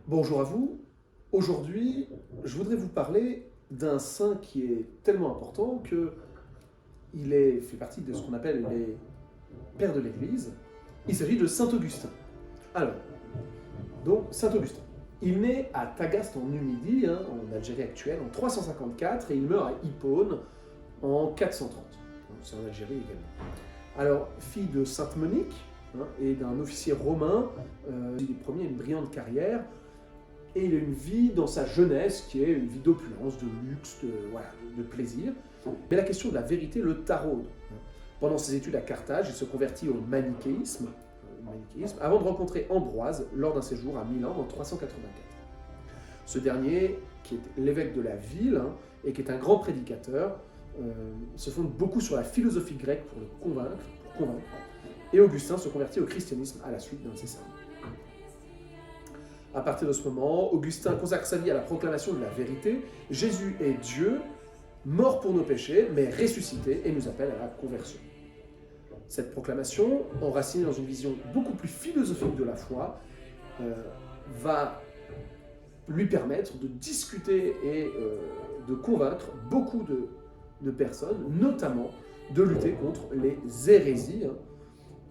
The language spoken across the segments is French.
Bonjour à vous. Aujourd'hui, je voudrais vous parler d'un saint qui est tellement important que fait partie de ce qu'on appelle les pères de l'Église. Il s'agit de Saint Augustin. Alors, donc Saint Augustin. Il naît à Tagaste en Numidie, en Algérie actuelle, en 354 et il meurt à Hippone en 430. C'est en Algérie également. Alors, fille de Sainte Monique et d'un officier romain, il est premier à une brillante carrière. Et il a une vie dans sa jeunesse qui est une vie d'opulence, de luxe, de plaisir. Mais la question de la vérité le taraude. Pendant ses études à Carthage, il se convertit au manichéisme, avant de rencontrer Ambroise lors d'un séjour à Milan en 384. Ce dernier, qui est l'évêque de la ville et qui est un grand prédicateur, se fonde beaucoup sur la philosophie grecque pour le convaincre. Et Augustin se convertit au christianisme à la suite d'un de ses sermons. À partir de ce moment, Augustin consacre sa vie à la proclamation de la vérité. Jésus est Dieu, mort pour nos péchés, mais ressuscité et nous appelle à la conversion. Cette proclamation, enracinée dans une vision beaucoup plus philosophique de la foi, va lui permettre de discuter et de convaincre beaucoup de personnes, notamment de lutter contre les hérésies,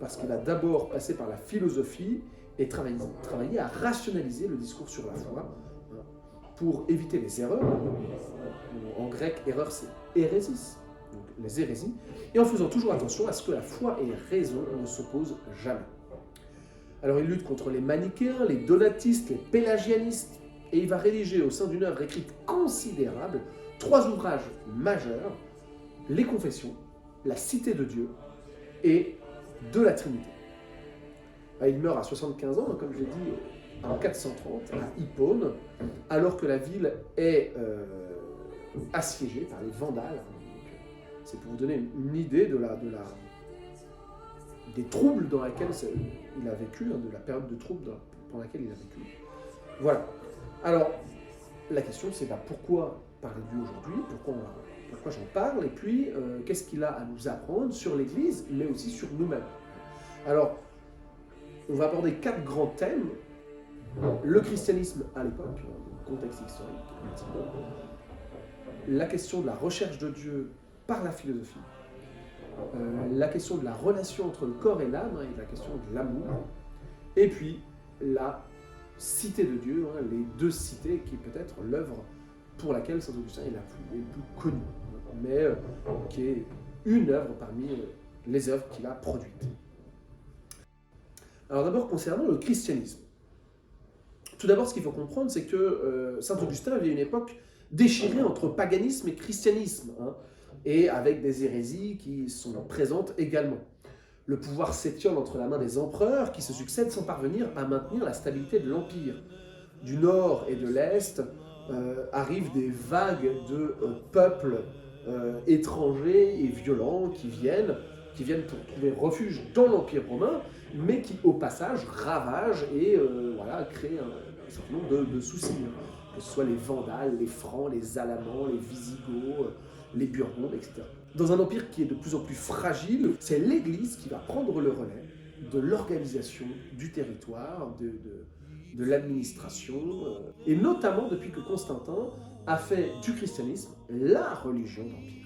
parce qu'il a d'abord passé par la philosophie et travailler à rationaliser le discours sur la foi pour éviter les erreurs. En grec, erreur c'est hérésis, donc les hérésies, et en faisant toujours attention à ce que la foi et la raison ne s'opposent jamais. Alors il lutte contre les manichéens, les donatistes, les pélagianistes, et il va rédiger au sein d'une œuvre écrite considérable 3 ouvrages majeurs, les Confessions, la Cité de Dieu et de la Trinité. Il meurt à 75 ans, comme je l'ai dit, en 430, à Hippone, alors que la ville est assiégée par les Vandales. C'est pour vous donner une idée des troubles dans lesquels il a vécu, de la période de troubles pendant laquelle il a vécu. Voilà. Alors, la question c'est pourquoi parler de lui aujourd'hui, pourquoi j'en parle, et puis qu'est-ce qu'il a à nous apprendre sur l'Église, mais aussi sur nous-mêmes. Alors, on va aborder 4 grands thèmes. Le christianisme à l'époque, le contexte historique, la question de la recherche de Dieu par la philosophie, la question de la relation entre le corps et l'âme, et la question de l'amour, et puis la cité de Dieu, les 2 cités, qui est peut-être l'œuvre pour laquelle Saint Augustin est la plus connue, mais qui est une œuvre parmi les œuvres qu'il a produites. Alors d'abord, concernant le christianisme. Tout d'abord, ce qu'il faut comprendre, c'est que Saint Augustin avait une époque déchirée entre paganisme et christianisme, et avec des hérésies qui sont présentes également. Le pouvoir s'étiole entre la main des empereurs qui se succèdent sans parvenir à maintenir la stabilité de l'Empire. Du nord et de l'est arrivent des vagues de peuples étrangers et violents qui viennent pour trouver refuge dans l'Empire romain, mais qui au passage ravagent et créent un certain nombre de soucis, que ce soit les Vandales, les Francs, les Alamans, les Visigoths, les Burgondes, etc. Dans un empire qui est de plus en plus fragile, c'est l'Église qui va prendre le relais de l'organisation du territoire, de l'administration, et notamment depuis que Constantin a fait du christianisme la religion d'empire.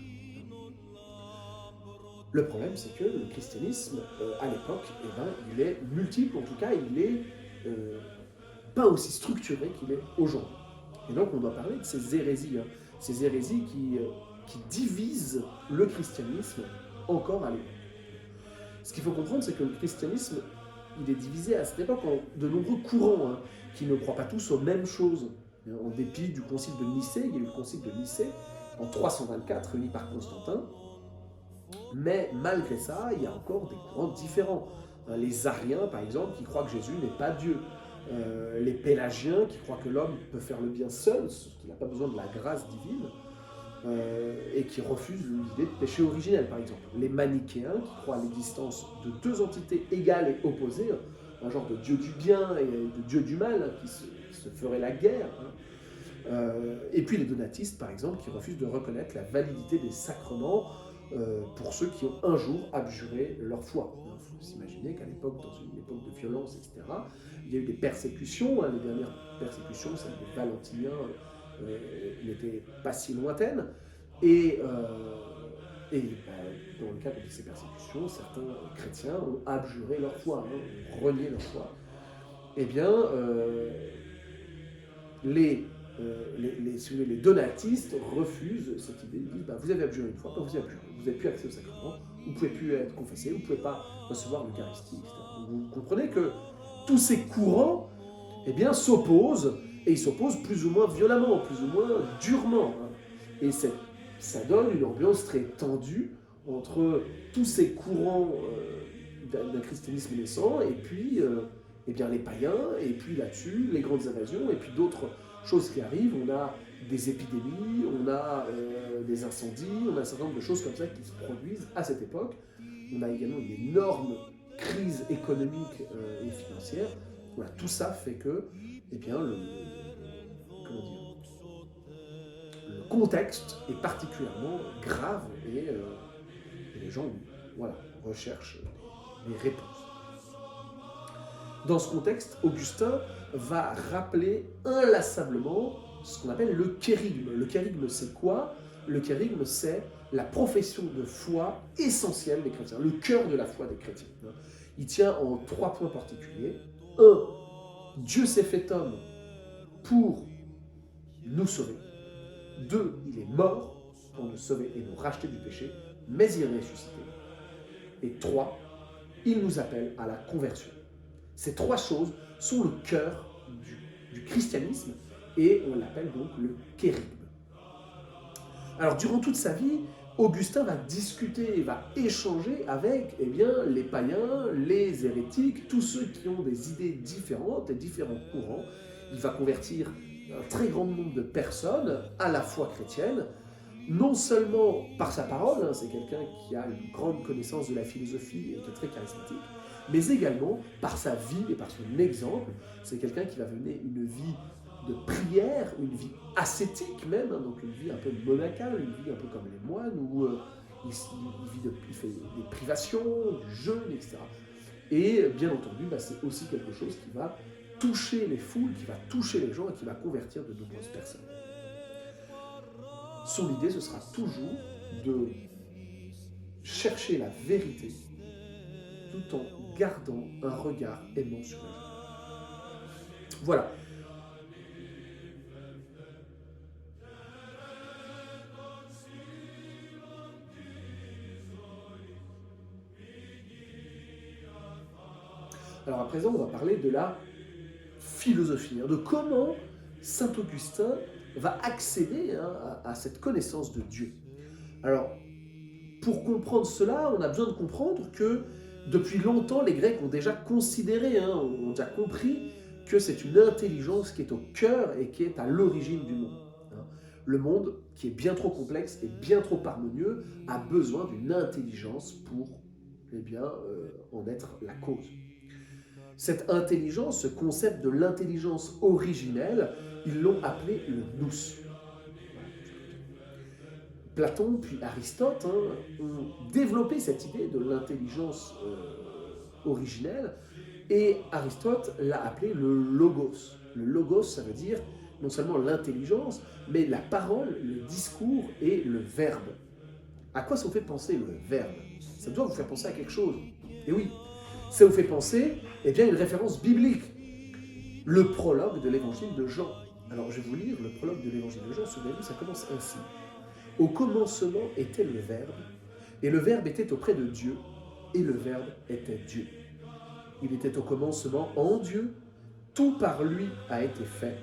Le problème, c'est que le christianisme, à l'époque, il est multiple, en tout cas, il est pas aussi structuré qu'il est aujourd'hui. Et donc, on doit parler de ces hérésies qui divisent le christianisme encore à l'époque. Ce qu'il faut comprendre, c'est que le christianisme, il est divisé à cette époque en de nombreux courants qui ne croient pas tous aux mêmes choses. En dépit du concile de Nicée, il y a eu le concile de Nicée en 324, réuni par Constantin. Mais malgré ça, il y a encore des courants différents. Les Ariens, par exemple, qui croient que Jésus n'est pas Dieu. Les Pélagiens, qui croient que l'homme peut faire le bien seul, qu'il n'a pas besoin de la grâce divine, et qui refusent l'idée de péché originel, par exemple. Les Manichéens, qui croient à l'existence de 2 entités égales et opposées, un genre de Dieu du bien et de Dieu du mal, qui se ferait la guerre. Et puis les Donatistes, par exemple, qui refusent de reconnaître la validité des sacrements pour ceux qui ont un jour abjuré leur foi. Il faut s'imaginer qu'à l'époque, dans une époque de violence, etc., il y a eu des persécutions, hein, les dernières persécutions, celle de Valentinien, n'étaient pas si lointaines, et, dans le cadre de ces persécutions, certains chrétiens ont abjuré leur foi, ont renié leur foi. Eh bien, les donatistes refusent cette idée. Ils disent vous avez abjuré une fois, vous avez abjuré, vous n'avez plus accès au sacrement, vous ne pouvez plus être confessé, vous ne pouvez pas recevoir l'Eucharistie, etc. Donc vous comprenez que tous ces courants eh bien, s'opposent, et ils s'opposent plus ou moins violemment, plus ou moins durement. Hein. Et ça donne une ambiance très tendue entre tous ces courants d'un christianisme naissant, et puis eh bien, les païens, et puis là-dessus, les grandes invasions, et puis d'autres choses qui arrivent. On a des épidémies, on a des incendies, on a un certain nombre de choses comme ça qui se produisent à cette époque. On a également une énorme crise économique et financière. Voilà, tout ça fait que eh bien, le contexte est particulièrement grave et les gens voilà, recherchent des réponses. Dans ce contexte, Augustin va rappeler inlassablement ce qu'on appelle le kérygme. Le kérygme, c'est quoi? Le kérygme, c'est la profession de foi essentielle des chrétiens, le cœur de la foi des chrétiens. Il tient en 3 points particuliers. 1. Dieu s'est fait homme pour nous sauver. 2. Il est mort pour nous sauver et nous racheter du péché, mais il est ressuscité. Et 3. Il nous appelle à la conversion. Ces 3 choses sont le cœur du christianisme et on l'appelle donc le kérygme. Alors durant toute sa vie, Augustin va discuter, va échanger avec eh bien, les païens, les hérétiques, tous ceux qui ont des idées différentes et différents courants. Il va convertir un très grand nombre de personnes à la foi chrétienne, non seulement par sa parole, hein, c'est quelqu'un qui a une grande connaissance de la philosophie et qui est très charismatique, mais également par sa vie et par son exemple. C'est quelqu'un qui va mener une vie de prière, une vie ascétique même, hein, donc une vie un peu monacale, une vie un peu comme les moines, où il fait des privations, du jeûne, etc. Et bien entendu, c'est aussi quelque chose qui va toucher les foules, qui va toucher les gens et qui va convertir de nombreuses personnes. Son idée, ce sera toujours de chercher la vérité tout en gardant un regard aimant sur les gens. Voilà. Alors à présent, on va parler de la philosophie, de comment saint Augustin va accéder à cette connaissance de Dieu. Alors, pour comprendre cela, on a besoin de comprendre que depuis longtemps, les Grecs ont déjà considéré, ont déjà compris que c'est une intelligence qui est au cœur et qui est à l'origine du monde. Le monde, qui est bien trop complexe et bien trop harmonieux, a besoin d'une intelligence pour en être la cause. Cette intelligence, ce concept de l'intelligence originelle, ils l'ont appelé le nous. Platon puis Aristote ont développé cette idée de l'intelligence originelle et Aristote l'a appelé le logos. Le logos, ça veut dire non seulement l'intelligence, mais la parole, le discours et le verbe. À quoi ça vous fait penser le verbe? Ça doit vous faire penser à quelque chose. Et oui, ça vous fait penser à une référence biblique. Le prologue de l'évangile de Jean. Alors je vais vous lire le prologue de l'évangile de Jean. Souvenez-vous, ça commence ainsi. Au commencement était le Verbe, et le Verbe était auprès de Dieu, et le Verbe était Dieu. Il était au commencement en Dieu, tout par lui a été fait,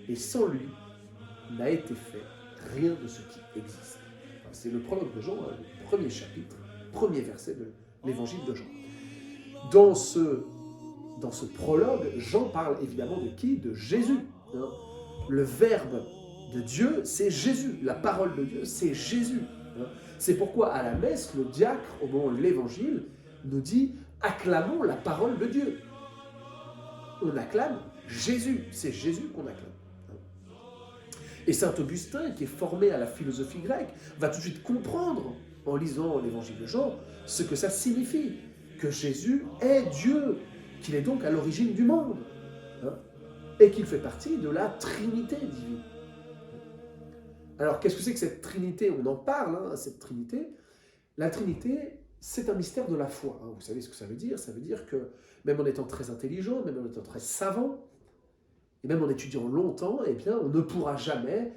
et sans lui n'a été fait rien de ce qui existe. C'est le prologue de Jean, le premier chapitre, premier verset de l'évangile de Jean. Dans ce prologue, Jean parle évidemment de qui? De Jésus. Le Verbe de Dieu, c'est Jésus. La parole de Dieu, c'est Jésus. C'est pourquoi à la messe, le diacre, au moment de l'évangile, nous dit « acclamons la parole de Dieu ». On acclame Jésus. C'est Jésus qu'on acclame. Et saint Augustin, qui est formé à la philosophie grecque, va tout de suite comprendre, en lisant l'évangile de Jean, ce que ça signifie. Que Jésus est Dieu, qu'il est donc à l'origine du monde. et qu'il fait partie de la Trinité divine. Alors, qu'est-ce que c'est que cette Trinité? On en parle, hein, cette Trinité. La Trinité, c'est un mystère de la foi. Hein. Vous savez ce que ça veut dire? Ça veut dire que même en étant très intelligent, même en étant très savant, et même en étudiant longtemps, eh bien, on ne pourra jamais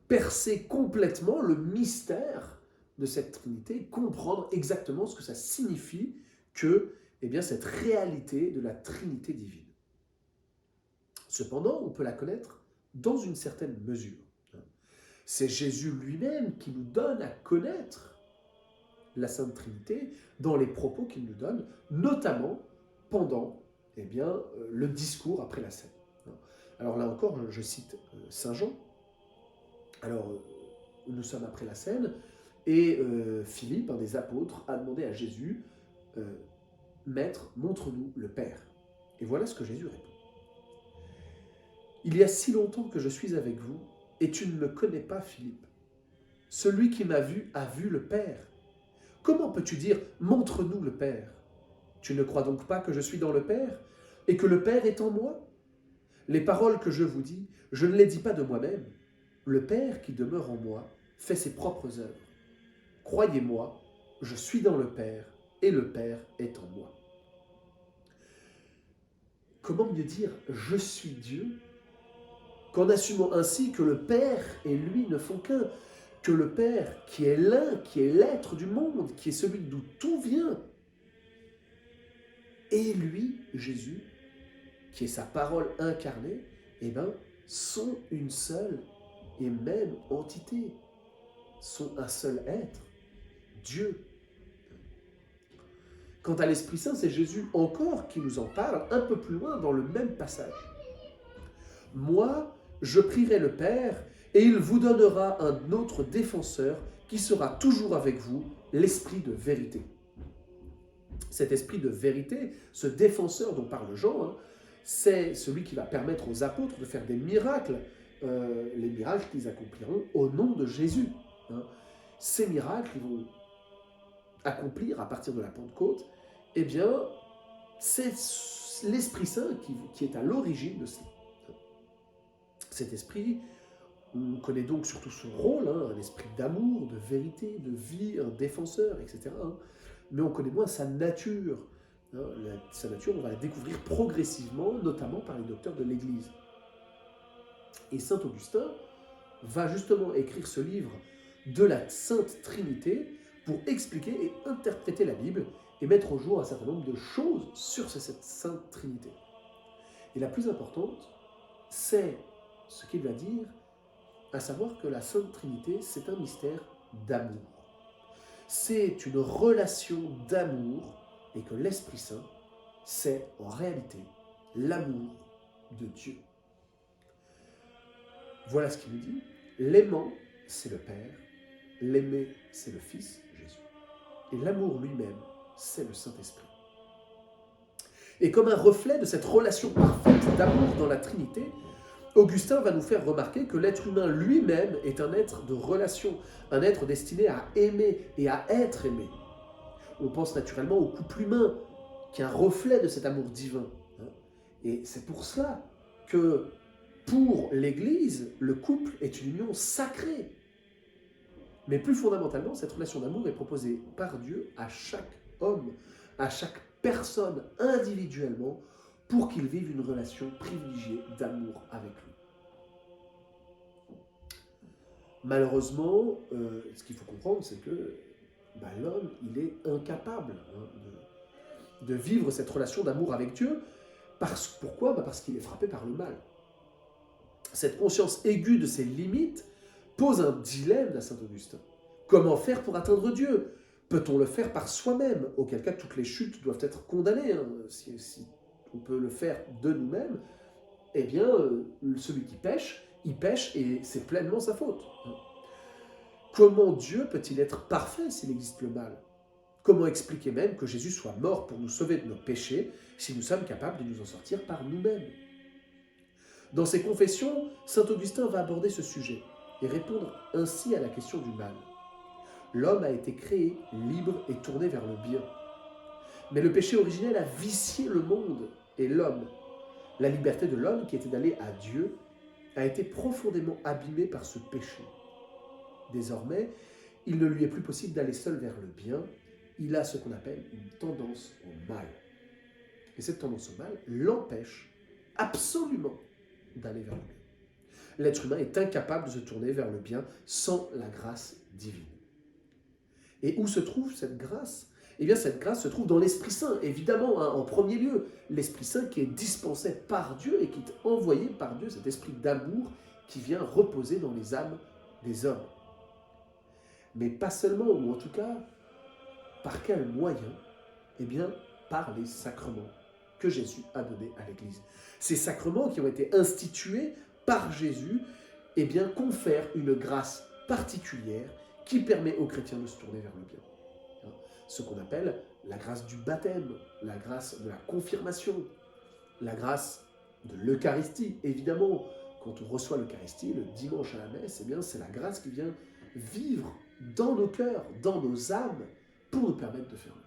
percer complètement le mystère de cette Trinité, comprendre exactement ce que ça signifie que, eh bien, cette réalité de la Trinité divine. Cependant, on peut la connaître dans une certaine mesure. C'est Jésus lui-même qui nous donne à connaître la Sainte Trinité dans les propos qu'il nous donne, notamment pendant le discours après la scène. Alors là encore, je cite Saint Jean. Alors, nous sommes après la scène, et Philippe, un des apôtres, a demandé à Jésus, Maître, montre-nous le Père. Et voilà ce que Jésus répond. Il y a si longtemps que je suis avec vous, et tu ne me connais pas, Philippe. Celui qui m'a vu a vu le Père. Comment peux-tu dire, montre-nous le Père? Tu ne crois donc pas que je suis dans le Père, et que le Père est en moi? Les paroles que je vous dis, je ne les dis pas de moi-même. Le Père qui demeure en moi fait ses propres œuvres. Croyez-moi, je suis dans le Père, et le Père est en moi. Comment mieux dire « je suis Dieu » qu'en assumant ainsi que le Père et lui ne font qu'un, que le Père qui est l'un, qui est l'être du monde, qui est celui d'où tout vient, et lui, Jésus, qui est sa parole incarnée, sont une seule et même entité, sont un seul être, Dieu. Quant à l'Esprit Saint, c'est Jésus encore qui nous en parle un peu plus loin dans le même passage. Moi, je prierai le Père, et il vous donnera un autre défenseur qui sera toujours avec vous, l'Esprit de vérité. Cet Esprit de vérité, ce défenseur dont parle Jean, c'est celui qui va permettre aux apôtres de faire des miracles, les miracles qu'ils accompliront au nom de Jésus. Ces miracles qu'ils vont accomplir à partir de la Pentecôte, c'est l'Esprit Saint qui est à l'origine de cela. Cet esprit, on connaît donc surtout son rôle, un esprit d'amour, de vérité, de vie, un défenseur, etc. Mais on connaît moins sa nature. Sa nature, on va la découvrir progressivement, notamment par les docteurs de l'Église. Et saint Augustin va justement écrire ce livre de la Sainte Trinité pour expliquer et interpréter la Bible et mettre au jour un certain nombre de choses sur cette Sainte Trinité. Et la plus importante, c'est ce qu'il va dire, à savoir que la Sainte Trinité, c'est un mystère d'amour. C'est une relation d'amour et que l'Esprit Saint, c'est en réalité l'amour de Dieu. Voilà ce qu'il nous dit. L'aimant, c'est le Père. L'aimer, c'est le Fils, Jésus. Et l'amour lui-même, c'est le Saint-Esprit. Et comme un reflet de cette relation parfaite d'amour dans la Trinité, Augustin va nous faire remarquer que l'être humain lui-même est un être de relation, un être destiné à aimer et à être aimé. On pense naturellement au couple humain, qui est un reflet de cet amour divin. Et c'est pour cela que, pour l'Église, le couple est une union sacrée. Mais plus fondamentalement, cette relation d'amour est proposée par Dieu à chaque homme, à chaque personne individuellement, pour qu'ils vivent une relation privilégiée d'amour avec lui. Malheureusement, ce qu'il faut comprendre, c'est que l'homme, il est incapable de vivre cette relation d'amour avec Dieu. Pourquoi ? Parce qu'il est frappé par le mal. Cette conscience aiguë de ses limites pose un dilemme à saint Augustin. Comment faire pour atteindre Dieu ? Peut-on le faire par soi-même ? Auquel cas, toutes les chutes doivent être condamnées. Si on peut le faire de nous-mêmes, celui qui pêche, il pêche et c'est pleinement sa faute. Comment Dieu peut-il être parfait s'il existe le mal ? Comment expliquer même que Jésus soit mort pour nous sauver de nos péchés si nous sommes capables de nous en sortir par nous-mêmes ? Dans ses confessions, saint Augustin va aborder ce sujet et répondre ainsi à la question du mal. L'homme a été créé libre et tourné vers le bien. Mais le péché originel a vicié le monde et l'homme. La liberté de l'homme qui était d'aller à Dieu a été profondément abîmée par ce péché. Désormais, il ne lui est plus possible d'aller seul vers le bien. Il a ce qu'on appelle une tendance au mal. Et cette tendance au mal l'empêche absolument d'aller vers le bien. L'être humain est incapable de se tourner vers le bien sans la grâce divine. Et où se trouve cette grâce? Eh bien, cette grâce se trouve dans l'Esprit Saint, évidemment, hein, en premier lieu. L'Esprit Saint qui est dispensé par Dieu et qui est envoyé par Dieu, cet esprit d'amour qui vient reposer dans les âmes des hommes. Mais pas seulement, ou en tout cas, par quel moyen? Eh bien, par les sacrements que Jésus a donnés à l'Église. Ces sacrements qui ont été institués par Jésus, eh bien, confèrent une grâce particulière qui permet aux chrétiens de se tourner vers le bien. Ce qu'on appelle la grâce du baptême, la grâce de la confirmation, la grâce de l'Eucharistie. Évidemment, quand on reçoit l'Eucharistie le dimanche à la messe, eh bien, c'est la grâce qui vient vivre dans nos cœurs, dans nos âmes, pour nous permettre de faire le bien.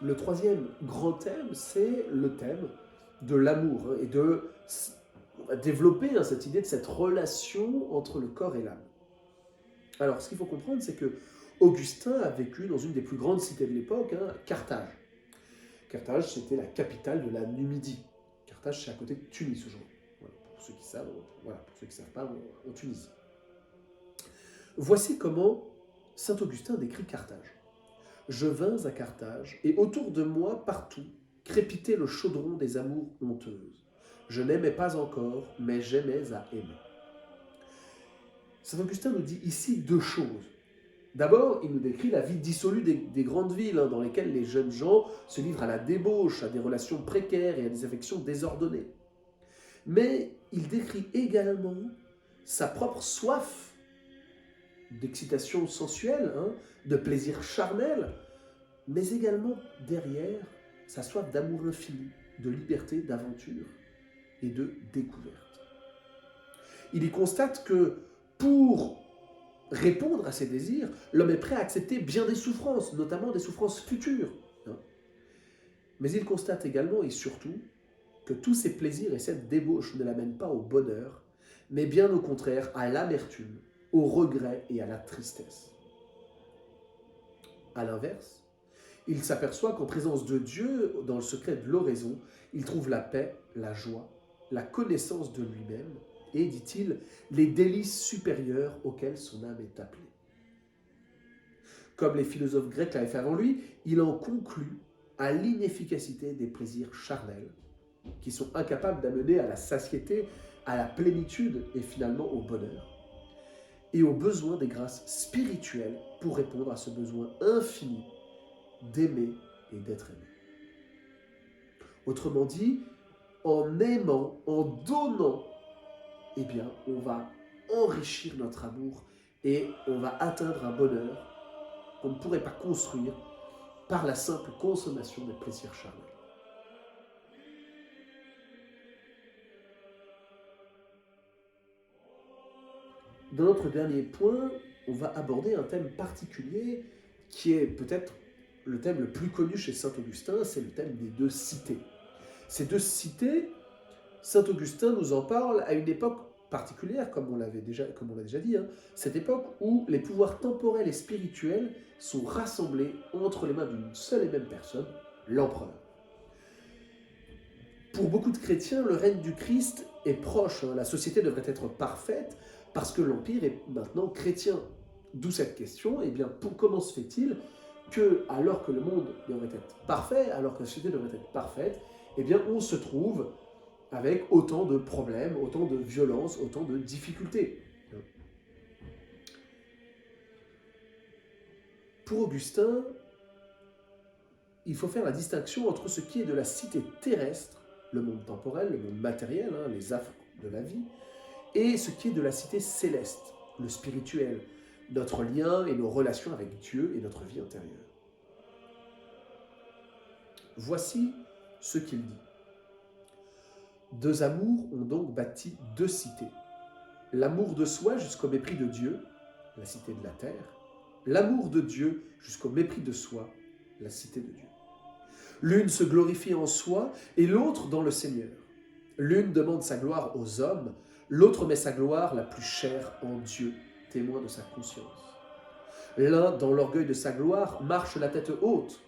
Le troisième grand thème, c'est le thème de l'amour, hein, et de développer, hein, cette idée de cette relation entre le corps et l'âme. Alors, ce qu'il faut comprendre, c'est que Augustin a vécu dans une des plus grandes cités de l'époque, hein, Carthage. Carthage, c'était la capitale de la Numidie. Carthage, c'est à côté de Tunis aujourd'hui. Voilà, pour ceux qui savent, voilà, pour ceux qui ne savent pas, en Tunisie. Voici comment saint Augustin décrit Carthage. Je vins à Carthage, et autour de moi, partout, crépitait le chaudron des amours honteuses. Je n'aimais pas encore, mais j'aimais à aimer. Saint Augustin nous dit ici deux choses. D'abord, il nous décrit la vie dissolue des grandes villes, hein, dans lesquelles les jeunes gens se livrent à la débauche, à des relations précaires et à des affections désordonnées. Mais il décrit également sa propre soif d'excitation sensuelle, hein, de plaisir charnel, mais également derrière sa soif d'amour infini, de liberté, d'aventure et de découverte. Il y constate que pour répondre à ses désirs, l'homme est prêt à accepter bien des souffrances, notamment des souffrances futures. Mais il constate également et surtout que tous ces plaisirs et cette débauche ne l'amènent pas au bonheur, mais bien au contraire à l'amertume, au regret et à la tristesse. À l'inverse, il s'aperçoit qu'en présence de Dieu, dans le secret de l'oraison, il trouve la paix, la joie, la connaissance de lui-même et, dit-il, les délices supérieures auxquelles son âme est appelée. Comme les philosophes grecs l'avaient fait avant lui, il en conclut à l'inefficacité des plaisirs charnels, qui sont incapables d'amener à la satiété, à la plénitude et finalement au bonheur, et au besoin des grâces spirituelles pour répondre à ce besoin infini d'aimer et d'être aimé. Autrement dit, en aimant, en donnant, eh bien, on va enrichir notre amour et on va atteindre un bonheur qu'on ne pourrait pas construire par la simple consommation des plaisirs charnels. Dans notre dernier point, on va aborder un thème particulier qui est peut-être le thème le plus connu chez saint Augustin, c'est le thème des deux cités. Ces deux cités, saint Augustin nous en parle à une époque particulière, comme on l'a déjà dit, hein, cette époque où les pouvoirs temporels et spirituels sont rassemblés entre les mains d'une seule et même personne, l'empereur. Pour beaucoup de chrétiens, le règne du Christ est proche, hein, la société devrait être parfaite, parce que l'Empire est maintenant chrétien. D'où cette question, eh bien, comment se fait-il que, alors que le monde devrait être parfait, alors que la société devrait être parfaite, eh bien, on se trouve avec autant de problèmes, autant de violences, autant de difficultés. Pour Augustin, il faut faire la distinction entre ce qui est de la cité terrestre, le monde temporel, le monde matériel, hein, les affres de la vie, et ce qui est de la cité céleste, le spirituel, notre lien et nos relations avec Dieu et notre vie intérieure. Voici ce qu'il dit. Deux amours ont donc bâti deux cités. L'amour de soi jusqu'au mépris de Dieu, la cité de la terre, l'amour de Dieu jusqu'au mépris de soi, la cité de Dieu. L'une se glorifie en soi et l'autre dans le Seigneur. L'une demande sa gloire aux hommes, l'autre met sa gloire la plus chère en Dieu, témoin de sa conscience. L'un, dans l'orgueil de sa gloire, marche la tête haute.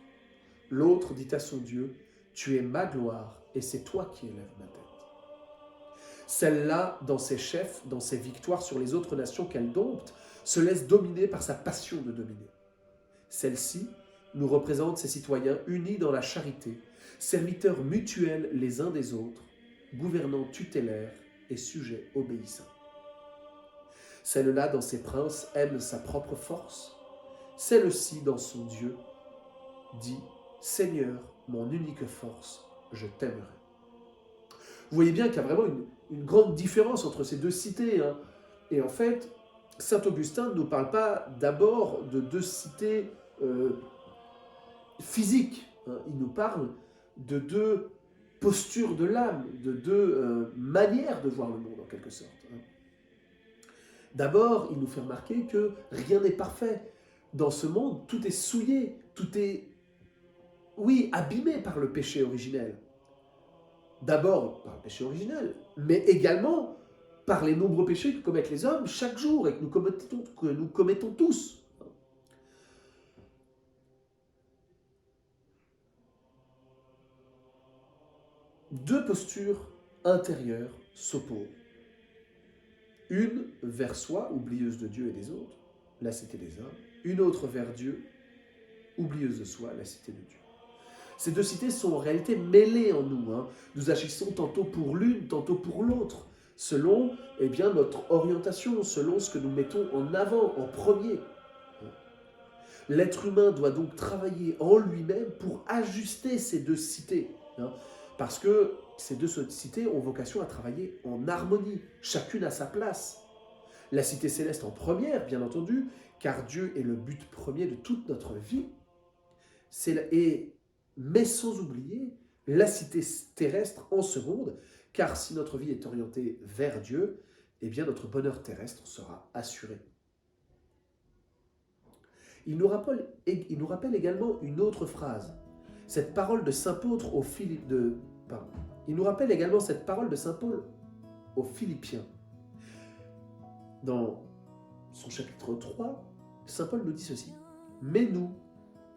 L'autre dit à son Dieu, « Tu es ma gloire et c'est toi qui élèves ma tête. » Celle-là, dans ses chefs, dans ses victoires sur les autres nations qu'elle dompte, se laisse dominer par sa passion de dominer. Celle-ci nous représente ses citoyens unis dans la charité, serviteurs mutuels les uns des autres, gouvernants tutélaires et sujets obéissants. Celle-là, dans ses princes, aime sa propre force. Celle-ci, dans son Dieu, dit « Seigneur, mon unique force, je t'aimerai. » Vous voyez bien qu'il y a vraiment une grande différence entre ces deux cités. Hein. Et en fait, saint Augustin ne nous parle pas d'abord de deux cités physiques. Hein. Il nous parle de deux postures de l'âme, de deux manières de voir le monde en quelque sorte. Hein. D'abord, il nous fait remarquer que rien n'est parfait. Dans ce monde, tout est souillé, tout est, oui, abîmé par le péché originel. D'abord par le péché originel, mais également par les nombreux péchés que commettent les hommes chaque jour et que nous commettons tous. Deux postures intérieures s'opposent. Une vers soi, oublieuse de Dieu et des autres, la cité des hommes. Une autre vers Dieu, oublieuse de soi, la cité de Dieu. Ces deux cités sont en réalité mêlées en nous. Hein. Nous agissons tantôt pour l'une, tantôt pour l'autre, selon notre orientation, selon ce que nous mettons en avant, en premier. L'être humain doit donc travailler en lui-même pour ajuster ces deux cités. Hein, parce que ces deux cités ont vocation à travailler en harmonie, chacune à sa place. La cité céleste en première, bien entendu, car Dieu est le but premier de toute notre vie. Mais sans oublier la cité terrestre en seconde, car si notre vie est orientée vers Dieu, eh bien notre bonheur terrestre sera assuré. Il nous rappelle également une autre phrase, cette parole de saint Paul aux Il nous rappelle également cette parole de saint Paul aux Philippiens. Dans son chapitre 3, saint Paul nous dit ceci, « Mais nous,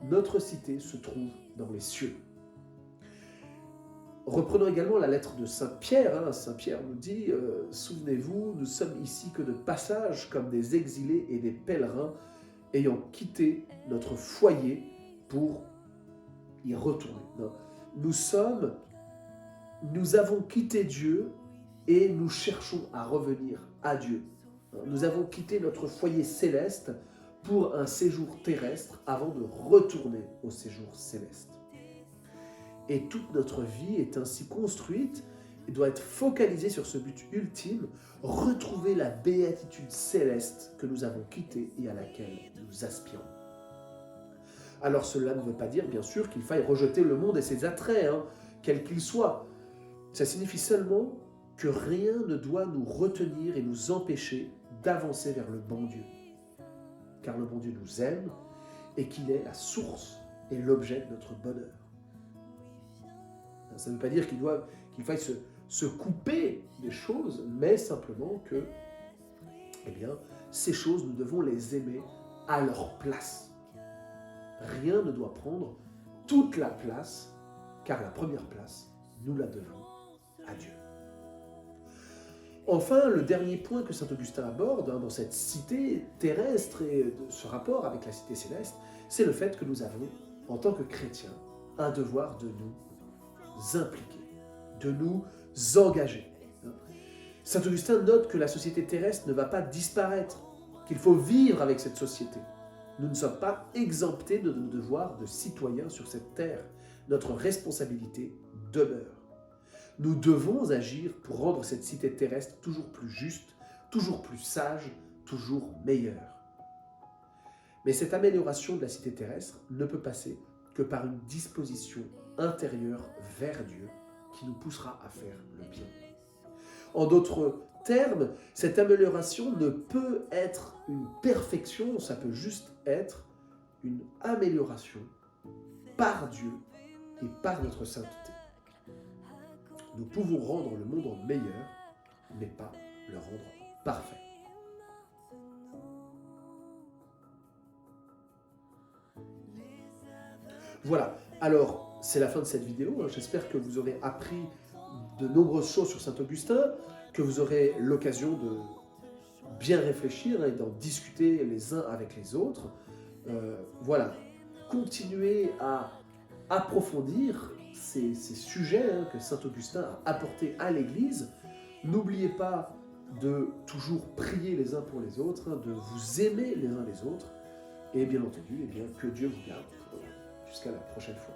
notre cité se trouve dans les cieux. » Reprenons également la lettre de saint Pierre. Hein. Saint Pierre nous dit « Souvenez-vous, nous sommes ici que de passage comme des exilés et des pèlerins ayant quitté notre foyer pour y retourner. » Nous avons quitté Dieu et nous cherchons à revenir à Dieu. Nous avons quitté notre foyer céleste pour un séjour terrestre avant de retourner au séjour céleste. Et toute notre vie est ainsi construite et doit être focalisée sur ce but ultime, retrouver la béatitude céleste que nous avons quittée et à laquelle nous aspirons. Alors cela ne veut pas dire, bien sûr, qu'il faille rejeter le monde et ses attraits, hein, quels qu'ils soient. Ça signifie seulement que rien ne doit nous retenir et nous empêcher d'avancer vers le bon Dieu. Car le bon Dieu nous aime et qu'il est la source et l'objet de notre bonheur. Ça ne veut pas dire qu'il faille se couper des choses, mais simplement que ces choses, nous devons les aimer à leur place. Rien ne doit prendre toute la place, car la première place, nous la devons à Dieu. Enfin, le dernier point que saint Augustin aborde dans cette cité terrestre et de ce rapport avec la cité céleste, c'est le fait que nous avons, en tant que chrétiens, un devoir de nous impliquer, de nous engager. Saint Augustin note que la société terrestre ne va pas disparaître, qu'il faut vivre avec cette société. Nous ne sommes pas exemptés de nos devoirs de citoyens sur cette terre. Notre responsabilité demeure. Nous devons agir pour rendre cette cité terrestre toujours plus juste, toujours plus sage, toujours meilleure. Mais cette amélioration de la cité terrestre ne peut passer que par une disposition intérieure vers Dieu qui nous poussera à faire le bien. En d'autres terme, cette amélioration ne peut être une perfection, ça peut juste être une amélioration par Dieu et par notre sainteté. Nous pouvons rendre le monde meilleur, mais pas le rendre parfait. Voilà, alors c'est la fin de cette vidéo. J'espère que vous aurez appris de nombreuses choses sur Saint-Augustin, que vous aurez l'occasion de bien réfléchir et d'en discuter les uns avec les autres. Voilà, continuez à approfondir ces sujets que Saint-Augustin a apportés à l'Église. N'oubliez pas de toujours prier les uns pour les autres, de vous aimer les uns les autres, et bien entendu, que Dieu vous garde. Jusqu'à la prochaine fois.